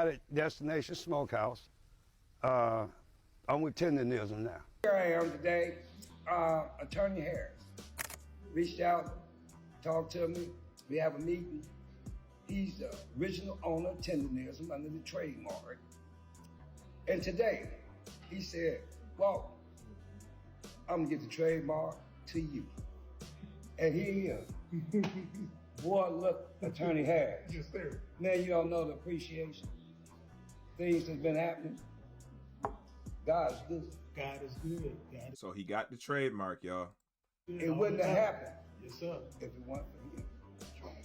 At Destination Smokehouse. I'm with Tendernism now. Here I am today. Attorney Harris reached out, talked to me. We have a meeting. He's the original owner of Tendernism under the trademark. And today, he said, well, I'm gonna get the trademark to you. And here he is. Boy, look, Attorney Harris. Yes, sir. Man, you don't know the appreciation. Things that's been happening. God's good. God is good. God is So he got the trademark, y'all. good. It all wouldn't the have time. happened Yes, sir. if it weren't for him.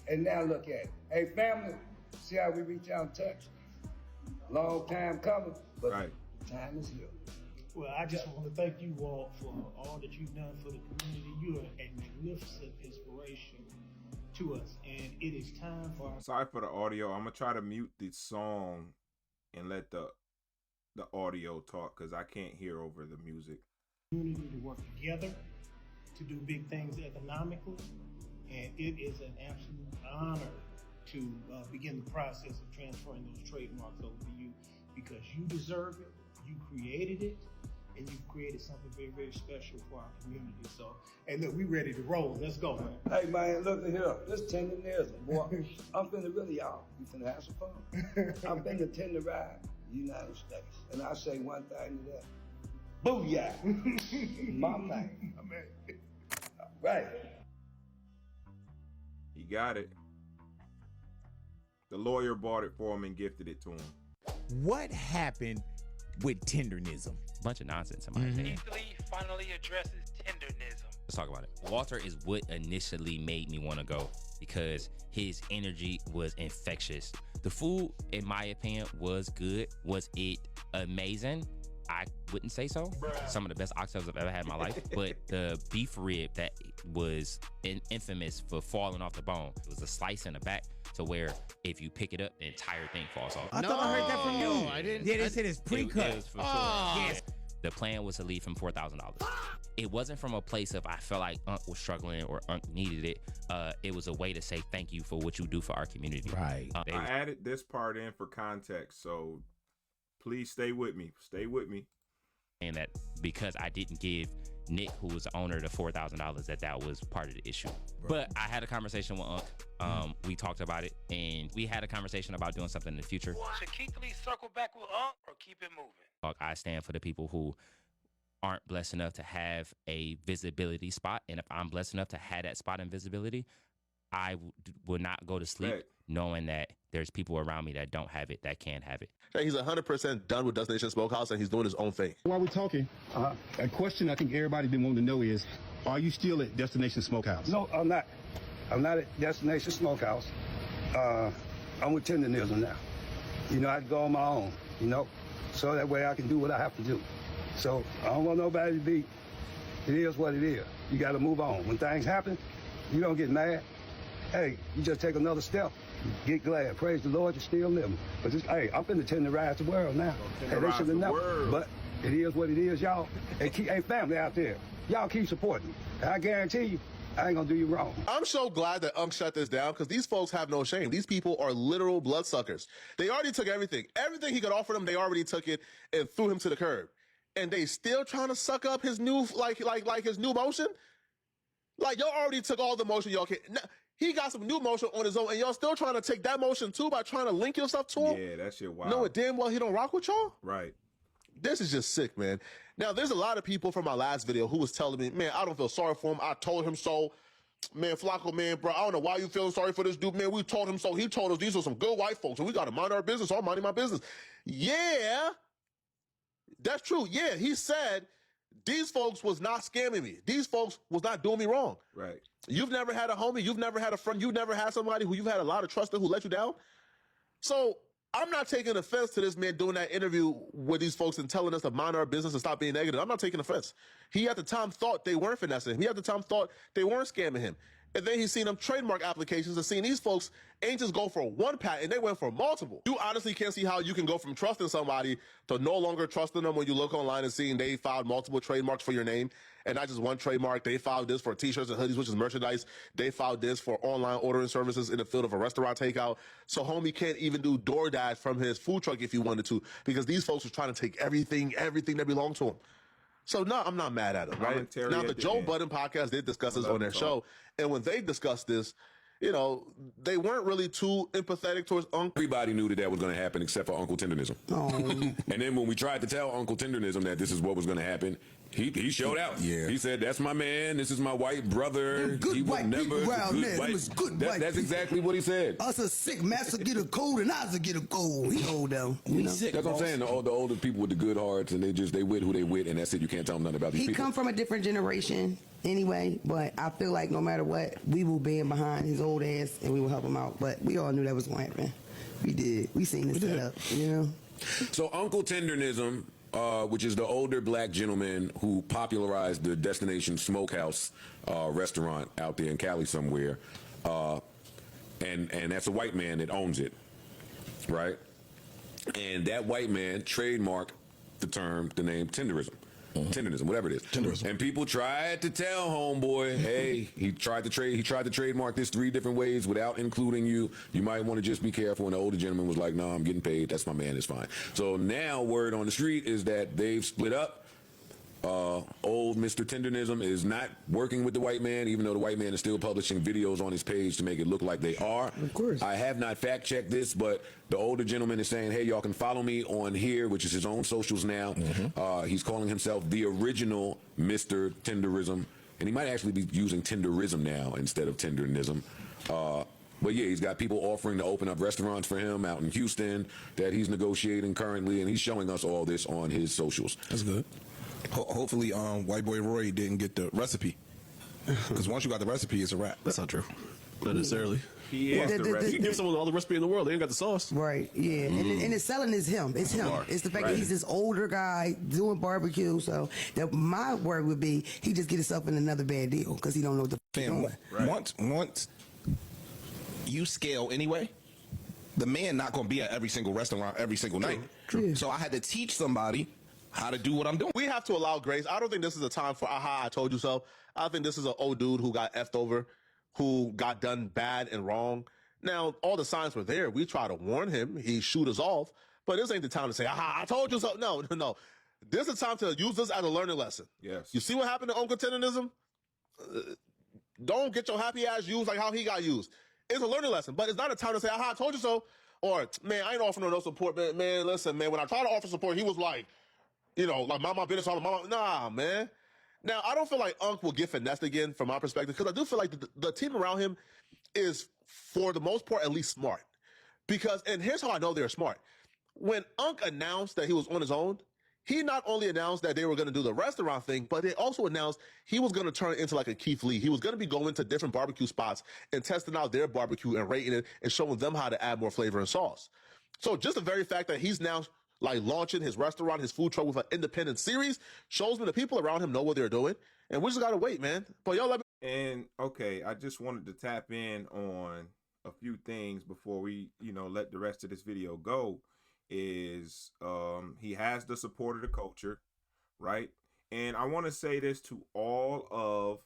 And now look at it. Hey, family, see how we reach out and touch? Long time coming, but Right. the time is here. Well, I just want to thank you all for all that you've done for the community. You are a magnificent inspiration to us, and it is time for our Sorry for the audio. I'm gonna try to mute the song and let the audio talk because I can't hear over the music. community to work together to do big things economically, and it is an absolute honor to begin the process of transferring those trademarks over to you because you deserve it, you created it, and you've created something very, very special for our community. So, and look, we ready to roll. Let's go, man. Hey, man, look at here. This Tendernism, boy. I'm finna really, y'all, we finna have some fun. I'm finna tenderize the United States. And I say one thing to that. Booyah! My man. Amen. Right. He got it. The lawyer bought it for him and gifted it to him. What happened with Tendernism? Bunch of nonsense in my opinion. Lee finally addresses tendernism. Let's talk about it. Walter is what initially made me want to go because his energy was infectious. The food, in my opinion, was good. Was it amazing? I wouldn't say so. Some of the best oxtails I've ever had in my life. But the beef rib that was infamous for falling off the bone. It was a slice in the back to where if you pick it up, the entire thing falls off. I thought I heard that from you. I didn't. Yeah, they said it's pre-cut. It was for sure. Yes. The plan was to leave him $4,000. It wasn't from a place of I felt like Unc was struggling or Unc needed it. It was a way to say thank you for what you do for our community. Right. I added this part in for context, so please stay with me. Stay with me. And that because I didn't give Nick, who was the owner, the $4,000, that was part of the issue. Right. But I had a conversation with Unc. We talked about it, and we had a conversation about doing something in the future. Should Keith Lee circle back with Unc or keep it moving? I stand for the people who aren't blessed enough to have a visibility spot. And if I'm blessed enough to have that spot in visibility, I will not go to sleep knowing that there's people around me that don't have it, that can't have it. He's 100% done with Destination Smokehouse, and he's doing his own thing. While we're talking, a question I think everybody's been wanting to know is, are you still at Destination Smokehouse? No, I'm not. I'm not at Destination Smokehouse. I'm with Tendernism now. You know, I go on my own, you know, so that way I can do what I have to do. So I don't want nobody to be, it is what it is. You got to move on. When things happen, you don't get mad. Hey, you just take another step. Get glad. Praise the Lord, you're still living. But just, hey, I'm finna tenderize the world now. Hey, they should have known. But it is what it is, y'all. And keep, hey, family out there, y'all keep supporting me. And I guarantee you, I ain't gonna do you wrong. I'm so glad that Unc shut this down because these folks have no shame. These people are literal bloodsuckers. They already took everything. Everything he could offer them, they already took it and threw him to the curb. And they still trying to suck up his new, like his new motion? Like, y'all already took all the motion y'all can. Now, he got some new motion on his own, and y'all still trying to take that motion too by trying to link yourself to him? Yeah, that shit wild. Knowing damn well he don't rock with y'all? Right. This is just sick, man. Now, there's a lot of people from my last video who was telling me, man, I don't feel sorry for him. I told him so. Man, Flacco, man, bro, I don't know why you feeling sorry for this dude, man. We told him so. He told us these are some good white folks, and we got to mind our business. So I'm minding my business. Yeah, that's true. Yeah, he said these folks was not scamming me. These folks was not doing me wrong. Right. You've never had a homie. You've never had a friend. You've never had somebody who you've had a lot of trust in who let you down. So I'm not taking offense to this man doing that interview with these folks and telling us to mind our business and stop being negative. I'm not taking offense. He at the time thought they weren't finessing him. He at the time thought they weren't scamming him. And then he's seen them trademark applications and seen these folks ain't just go for one patent, they went for multiple. You honestly can't see how you can go from trusting somebody to no longer trusting them when you look online and seeing they filed multiple trademarks for your name and not just one trademark. They filed this for t-shirts and hoodies, which is merchandise. They filed this for online ordering services in the field of a restaurant takeout. So homie can't even do DoorDash from his food truck if he wanted to, because these folks are trying to take everything that belonged to him. So no, I'm not mad at him, right? Now the Joe Budden podcast did discuss this on their show, and when they discussed this, you know, they weren't really too empathetic towards Uncle. Everybody knew that was going to happen except for Uncle Tendernism. And then when we tried to tell Uncle Tendernism that this is what was going to happen, he showed out. Yeah. He said, "That's my man. This is my white brother. Good he white would never." People around there. White, Was good white that's people. exactly what he said. Us a sick master get a cold and I get a cold. He old though. You know? That's what I'm saying. The older people with the good hearts, and they with who they with, and that's it. You can't tell them nothing about these He people. come from a different generation anyway, but I feel like no matter what, we will band behind his old ass and we will help him out. But we all knew that was going to happen. We did. We seen this set up, you know? So Uncle Tendernism, which is the older black gentleman who popularized the Destination Smokehouse restaurant out there in Cali somewhere, and that's a white man that owns it, right? And that white man trademarked the name Tenderism. Tendernism, whatever it is. Tenderism. And people tried to tell homeboy, hey, he tried to trademark this 3 different ways without including you. You might want to just be careful. And the older gentleman was like, no, I'm getting paid. That's my man. It's fine. So now word on the street is that they've split up. Old Mr. Tendernism is not working with the white man, even though the white man is still publishing videos on his page to make it look like they are. Of course. I have not fact checked this, but the older gentleman is saying, hey, y'all can follow me on here, which is his own socials now. He's calling himself the original Mr. Tenderism, and he might actually be using Tenderism now instead of Tendernism. But yeah, he's got people offering to open up restaurants for him out in Houston that he's negotiating currently, and he's showing us all this on his socials. That's good. Hopefully, white boy Roy didn't get the recipe, because once you got the recipe, it's a wrap. That's not true. Not necessarily. He is the recipe. You can give someone all the recipe in the world. They ain't got the sauce. Right, yeah. And the selling is him. It's him. Right. It's the fact that he's this older guy doing barbecue. So my word would be he just get himself in another bad deal because he don't know what the f*** doing. Once you scale anyway, the man not going to be at every single restaurant every single night. True. Yeah. So I had to teach somebody how to do what I'm doing. We have to allow grace. I don't think this is a time for, aha, I told you so. I think this is an old dude who got effed over, who got done bad and wrong. Now, all the signs were there. We try to warn him. He shoot us off. But this ain't the time to say, aha, I told you so. No. This is time to use this as a learning lesson. Yes. You see what happened to Uncle Tendernism? Don't get your happy ass used like how he got used. It's a learning lesson, but it's not a time to say, aha, I told you so. Or, man, I ain't offering no support. Man, listen, man, when I tried to offer support, he was like, you know, like my business, all mama. Nah, man. Now, I don't feel like Unc will get finessed again from my perspective, because I do feel like the team around him is, for the most part, at least smart. Because, and here's how I know they're smart. When Unc announced that he was on his own, he not only announced that they were going to do the restaurant thing, but they also announced he was going to turn it into like a Keith Lee. He was going to be going to different barbecue spots and testing out their barbecue and rating it and showing them how to add more flavor and sauce. So just the very fact that he's now like launching his restaurant, his food truck with an independent series, shows me the people around him know what they're doing. And we just got to wait, man. But y'all let me. And okay, I just wanted to tap in on a few things before we, let the rest of this video go. Is he has the support of the culture, right? And I want to say this to all of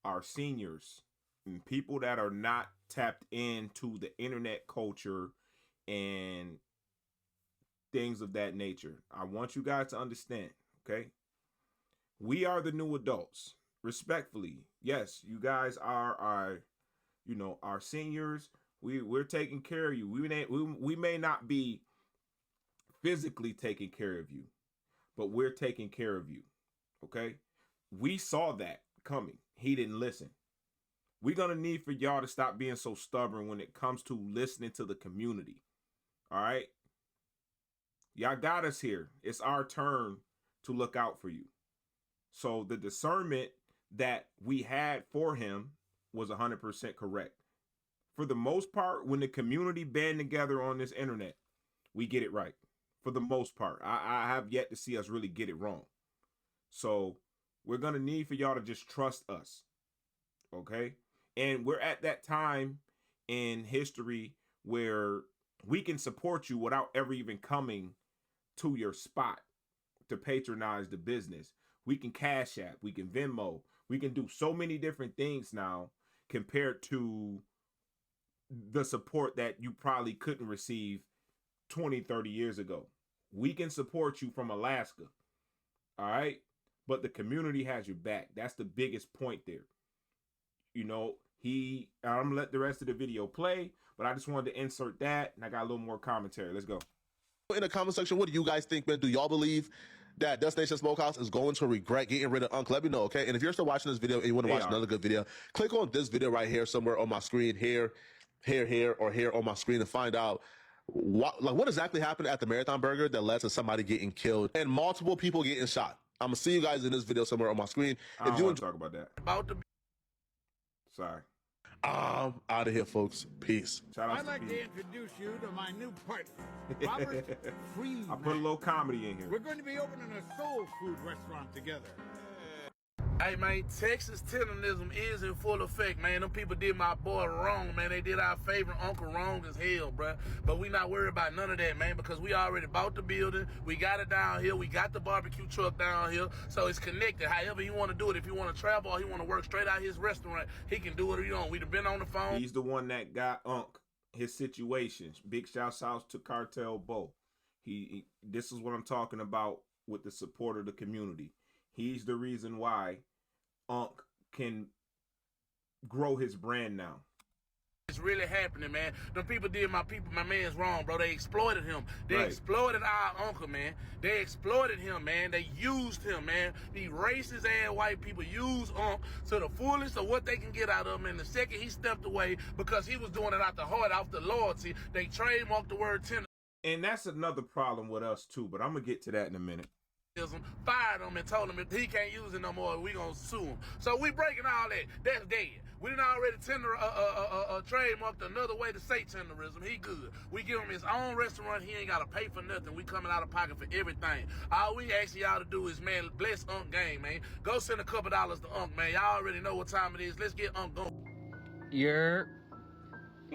our seniors and people that are not tapped into the internet culture and things of that nature. I want you guys to understand, okay? We are the new adults. Respectfully, yes, you guys are our seniors. We're taking care of you. We may not be physically taking care of you, but we're taking care of you, okay? We saw that coming. He didn't listen. We're going to need for y'all to stop being so stubborn when it comes to listening to the community, all right? Y'all got us here. It's our turn to look out for you. So the discernment that we had for him was 100% correct. For the most part, when the community band together on this internet, we get it right. For the most part, I have yet to see us really get it wrong. So we're going to need for y'all to just trust us. Okay. And we're at that time in history where we can support you without ever even coming to your spot to patronize the business. We can Cash App, we can Venmo, we can do so many different things now compared to the support that you probably couldn't receive 20, 30 years ago. We can support you from Alaska. All right. But the community has your back. That's the biggest point there. You know, I'm gonna let the rest of the video play, but I just wanted to insert that, and I got a little more commentary. Let's go. In the comment section, what do you guys think, man? Do y'all believe that Destination Smokehouse is going to regret getting rid of Unc? Let me know, okay? And if you're still watching this video and you want to watch another good video, click on this video right here somewhere on my screen, here, or here on my screen to find out what exactly happened at the Marathon Burger that led to somebody getting killed and multiple people getting shot. I'm gonna see you guys in this video somewhere on my screen. I don't want to talk about that. Sorry. I'm out of here, folks. Peace. I'd like to introduce you to my new partner, Robert Freeman. I put a little comedy in here. We're going to be opening a soul food restaurant together. Hey, man, Texas tendernism is in full effect, man. Them people did my boy wrong, man. They did our favorite uncle wrong as hell, bruh. But we not worried about none of that, man, because we already bought the building. We got it down here. We got the barbecue truck down here. So it's connected. However you want to do it. If you want to travel or he want to work straight out his restaurant, he can do whatever you want. We've been on the phone. He's the one that got Unc his situations. Big shouts out to Cartel Bo. This is what I'm talking about with the support of the community. He's the reason why Unc can grow his brand now. It's really happening, man. Them people did my man's wrong, bro. They exploited him. They exploited our uncle, man. They exploited him, man. They used him, man. These racist ass white people use Unc to the fullest of what they can get out of him. And the second he stepped away, because he was doing it out the heart, out the loyalty, they trademarked the word tender. And that's another problem with us too, but I'm gonna get to that in a minute. Fired him and told him if he can't use it no more, we gonna sue him. So we breaking all that. That's dead. We done already trademarked another way to say tenderism. He good. We give him his own restaurant. He ain't gotta pay for nothing. We coming out of pocket for everything. All we ask y'all to do is, man, bless Unc game, man. Go send a couple dollars to Unc, man. Y'all already know what time it is. Let's get Unc going.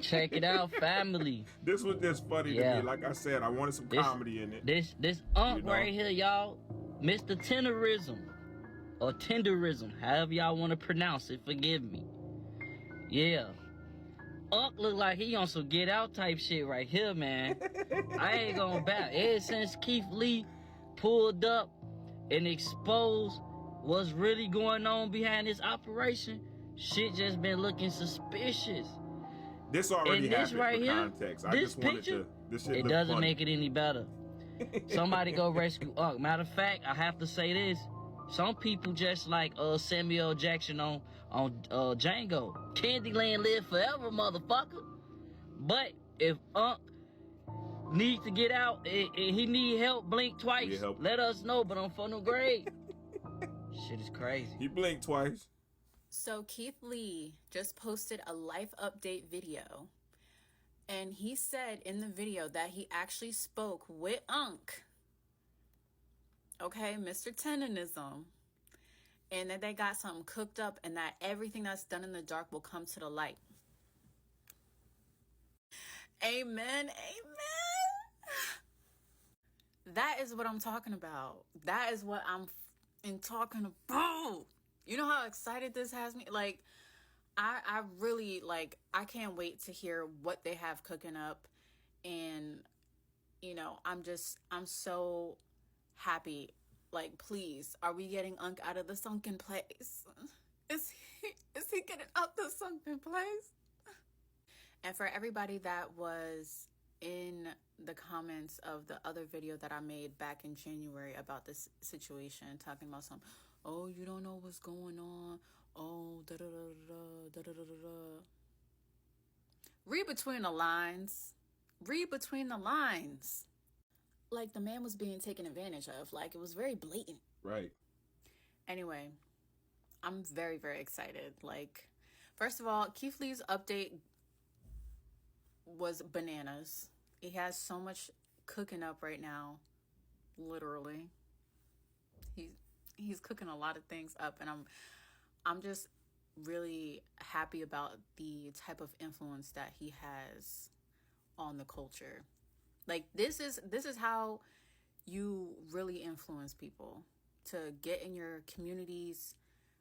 Check it out, family. This was just funny to me. Like I said, I wanted some comedy in it. This Unc right here, y'all, Mr. Tenderism, or Tenderism, however y'all want to pronounce it, forgive me. Yeah. Unc look like he on some get out type shit right here, man. I ain't gonna back. Ever since Keith Lee pulled up and exposed what's really going on behind this operation, shit just been looking suspicious. This already this happened right for here, context. I this just wanted picture, to. This shit it doesn't make it any better. Somebody go rescue Unc. Matter of fact, I have to say this. Some people just like Samuel Jackson on Django. Candyland live forever, motherfucker. But if Unc needs to get out and he need help, blink twice, let us know, but I'm for no grade. Shit is crazy. He blinked twice. So Keith Lee just posted a life update video, and he said in the video that he actually spoke with Unc, okay, Mr. Tendernism, and that they got something cooked up and that everything that's done in the dark will come to the light. Amen, amen. That is what I'm talking about. That is what I'm talking about. You know how excited this has me? Like, I really, like, I can't wait to hear what they have cooking up. And, you know, I'm so happy. Like, please, are we getting Unc out of the sunken place? Is he getting out the sunken place? And for everybody that was in the comments of the other video that I made back in January about this situation, talking about oh, you don't know what's going on. Oh, da-da-da-da-da. Read between the lines. Read between the lines. Like, the man was being taken advantage of. Like, it was very blatant. Right. Anyway, I'm very, very excited. Like, first of all, Keith Lee's update was bananas. He has so much cooking up right now. Literally. He's cooking a lot of things up, and I'm just really happy about the type of influence that he has on the culture. Like this is how you really influence people to get in your communities,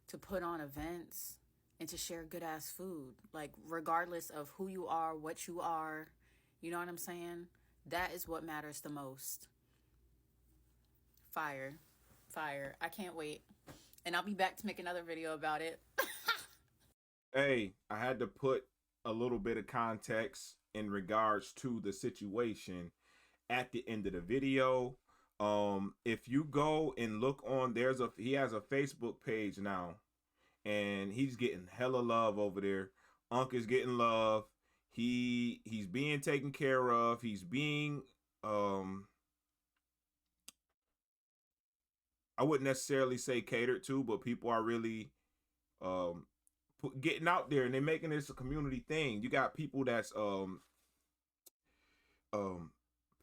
to put on events, and to share good ass food. Like regardless of who you are, what you are, you know what I'm saying? That is what matters the most. Fire. Fire. I can't wait. And I'll be back to make another video about it. Hey, I had to put a little bit of context in regards to the situation at the end of the video. If you go and look on, he has a Facebook page now, and he's getting hella love over there. Unc is getting love. He's being taken care of. He's being I wouldn't necessarily say catered to, but people are really getting out there, and they're making this a community thing. You got people that's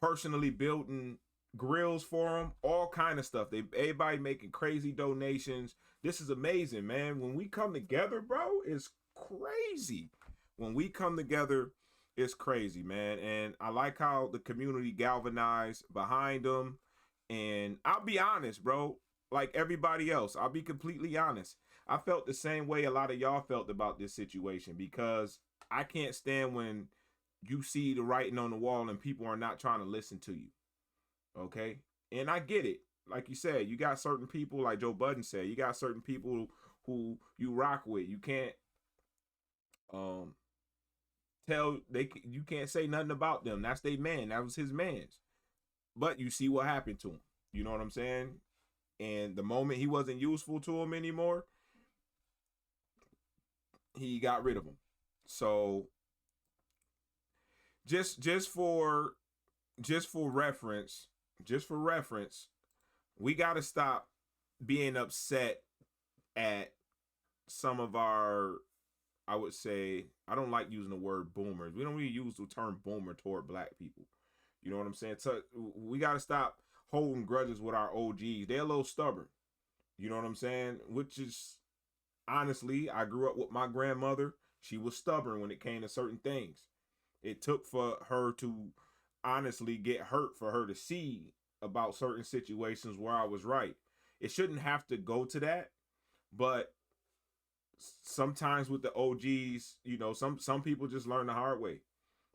personally building grills for them, all kind of stuff. Everybody making crazy donations. This is amazing, man. When we come together, bro, it's crazy. When we come together, it's crazy, man. And I like how the community galvanized behind them. And I'll be honest, bro, like everybody else, I'll be completely honest. I felt the same way a lot of y'all felt about this situation, because I can't stand when you see the writing on the wall and people are not trying to listen to you. Okay? And I get it. Like you said, you got certain people, like Joe Budden said, you got certain people who you rock with. You can't you can't say nothing about them. That's their man. That was his man's. But you see what happened to him. You know what I'm saying? And the moment he wasn't useful to him anymore, he got rid of him. So just for reference, we got to stop being upset at some of our, I would say, I don't like using the word boomers. We don't really use the term boomer toward black people. You know what I'm saying? So we got to stop holding grudges with our OGs. They're a little stubborn. You know what I'm saying? Which is, honestly, I grew up with my grandmother. She was stubborn when it came to certain things. It took for her to honestly get hurt for her to see about certain situations where I was right. It shouldn't have to go to that, but sometimes with the OGs, you know, some people just learn the hard way,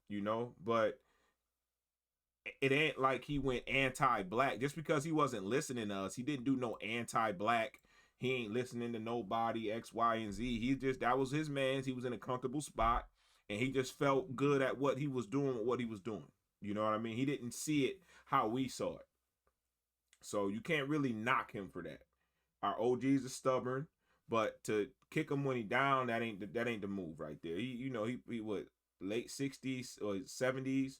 you know, but it ain't like he went anti-black just because he wasn't listening to us. He didn't do no anti-black. He ain't listening to nobody, X, Y, and Z. He just, that was his man's. He was in a comfortable spot, and he just felt good at what he was doing with what he was doing. You know what I mean? He didn't see it how we saw it. So you can't really knock him for that. Our OGs are stubborn, but to kick him when he down, that ain't the move right there. He what, late 60s or 70s,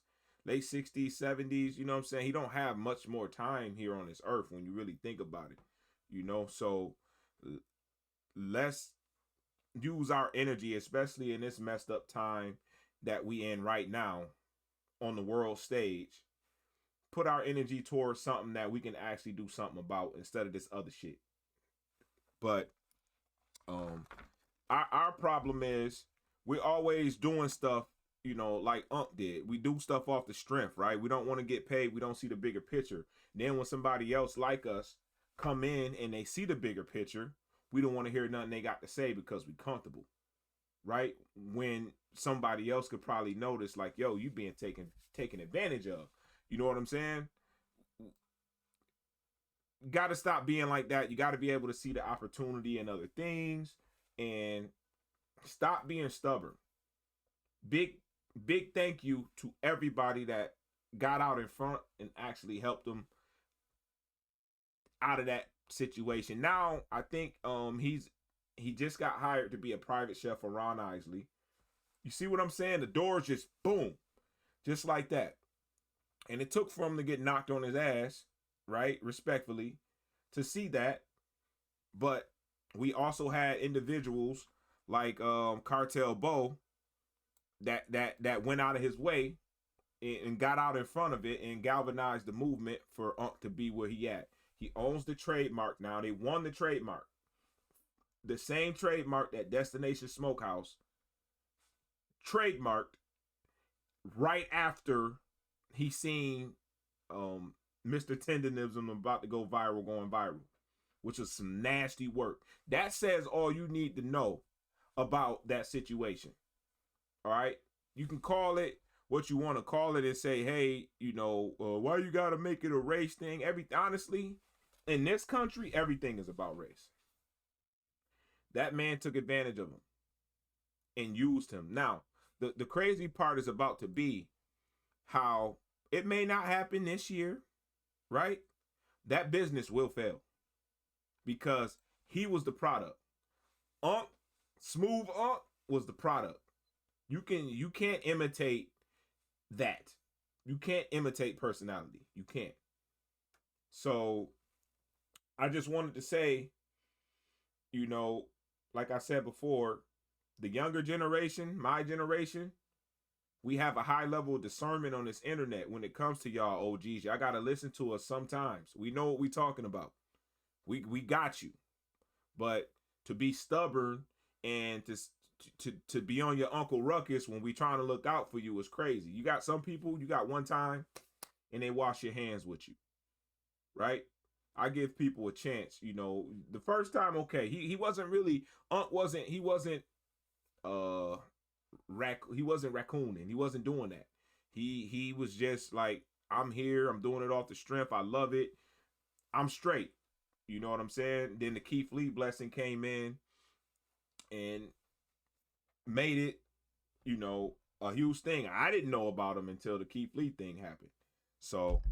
late 60s, 70s, you know what I'm saying? He don't have much more time here on this earth when you really think about it, you know? So let's use our energy, especially in this messed up time that we in right now on the world stage, put our energy towards something that we can actually do something about instead of this other shit. But our problem is we're always doing stuff, you know, like Unc did. We do stuff off the strength, right? We don't want to get paid. We don't see the bigger picture. Then when somebody else like us come in and they see the bigger picture, we don't want to hear nothing they got to say because we comfortable, right? When somebody else could probably notice, like, yo, you being taken advantage of. You know what I'm saying? Got to stop being like that. You got to be able to see the opportunity in other things and stop being stubborn. Big thank you to everybody that got out in front and actually helped them out of that situation. Now, I think he just got hired to be a private chef for Ron Isley. You see what I'm saying? The doors just boom, just like that. And it took for him to get knocked on his ass, right? Respectfully, to see that. But we also had individuals like Cartel Bo that went out of his way and got out in front of it and galvanized the movement for Unc to be where he at. He owns the trademark now. They won the trademark. the same trademark that Destination Smokehouse trademarked right after he seen Mr. Tendernism about to go viral, going viral, which is some nasty work. That says all you need to know about that situation. All right? You can call it what you want to call it and say, hey, you know, why you got to make it a race thing? Honestly, in this country, everything is about race. That man took advantage of him and used him. Now, the crazy part is about to be how it may not happen this year, right? That business will fail because he was the product. Smooth Unk was the product. You can't imitate that. You can't imitate personality. You can't. So I just wanted to say, you know, like I said before, the younger generation, my generation, we have a high level of discernment on this internet when it comes to y'all OGs. Y'all got to listen to us sometimes. We know what we talking about. We got you. But to be stubborn and to be on your Uncle Ruckus when we trying to look out for you is crazy. You got some people, you got one time and they wash your hands with you. Right? I give people a chance, you know. The first time, okay, he wasn't really he wasn't raccooning. He wasn't doing that. He was just like, I'm here, I'm doing it off the strength, I love it, I'm straight. You know what I'm saying? Then the Keith Lee blessing came in and made it, you know, a huge thing. I didn't know about him until the Keith Lee thing happened. So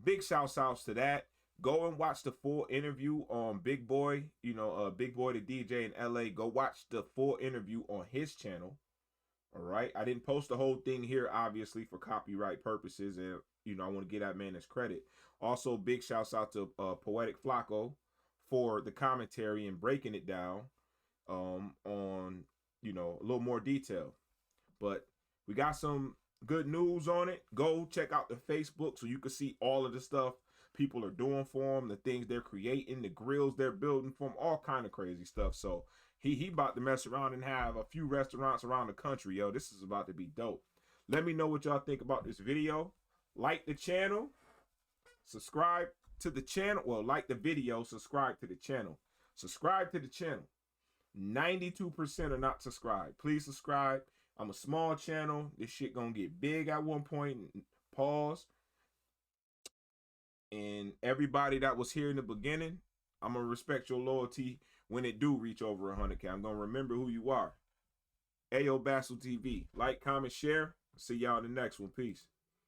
big shouts outs to that. Go and watch the full interview on Big Boy, you know, Big Boy the DJ in LA. Go watch the full interview on his channel. All right. I didn't post the whole thing here, obviously, for copyright purposes. And, you know, I want to give that man his credit. Also, big shouts out to Poetic Flacco for the commentary and breaking it down on, you know, a little more detail. But we got some good news on it. Go check out the Facebook so you can see all of the stuff people are doing for them, the things they're creating, the grills they're building for them, all kind of crazy stuff. So he about to mess around and have a few restaurants around the country. Yo, this is about to be dope. Let me know what y'all think about this video. Like the channel, subscribe to the channel. Well, like the video, subscribe to the channel. Subscribe to the channel. 92% are not subscribed. Please subscribe. I'm a small channel. This shit gonna get big at one point. Pause. And everybody that was here in the beginning, I'm going to respect your loyalty when it do reach over 100K. I'm going to remember who you are. Ayo Bassel TV. Like, comment, share. See y'all in the next one. Peace.